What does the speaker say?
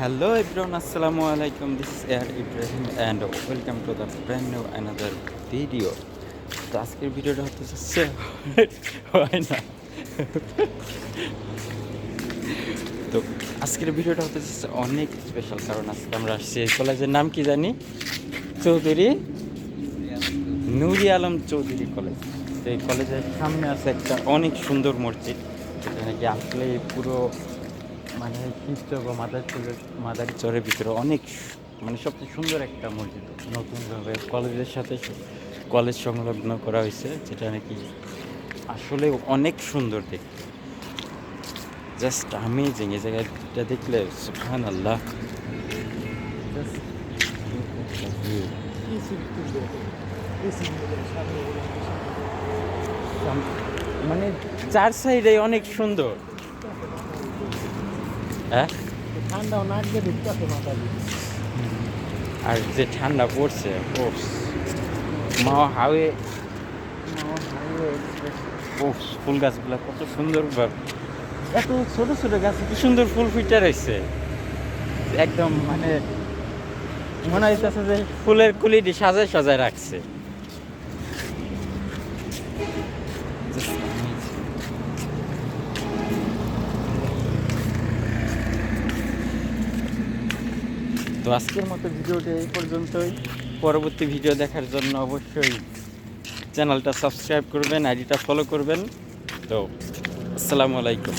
Hello everyone, Assalamu alaikum. This is Air Ibrahim and welcome to the brand new another video. তো আজকের ভিডিওটা হতে যাচ্ছে হয় না তো আজকের ভিডিওটা হতে যাচ্ছে অনেক স্পেশাল, কারণ আজকে আমরা আসছি এই কলেজের নাম কি জানি, চৌধুরী নুরি আলম চৌধুরী কলেজ। তো এই কলেজের সামনে আছে একটা অনেক সুন্দর মসজিদ, যেটা নাকি আসলে পুরো মানে খ্রিস্ট বা মাদারি চরের ভিতরে অনেক মানে সবচেয়ে সুন্দর একটা মসজিদ নতুনভাবে কলেজের সাথে কলেজ সংলগ্ন করা হয়েছে, যেটা নাকি আসলে অনেক সুন্দর দেখতে, জাস্ট আমেজিং। এই জায়গাটা দেখলে সুবহানাল্লাহ। মানে চার সাইডে অনেক সুন্দর। হ্যাঁ, ঠান্ডাও নাক দিয়ে ঢুকতেছে মাথা দিয়ে। আর যে ঠান্ডা পড়ছে ও মাওয়া হাইওয়ে ও ফুল গাছগুলো কত সুন্দর, এত ছোট ছোট গাছ কি সুন্দর ফুল ফুটে রয়েছে, একদম মানে মনে হইতেছে যে ফুলের কুলিটি সাজায় সাজায় রাখছে। তো আজকের মতো ভিডিওটা এই পর্যন্তই। পরবর্তী ভিডিও দেখার জন্য অবশ্যই চ্যানেলটা সাবস্ক্রাইব করবেন, আইডিটা ফলো করবেন। তো আসসালামু আলাইকুম।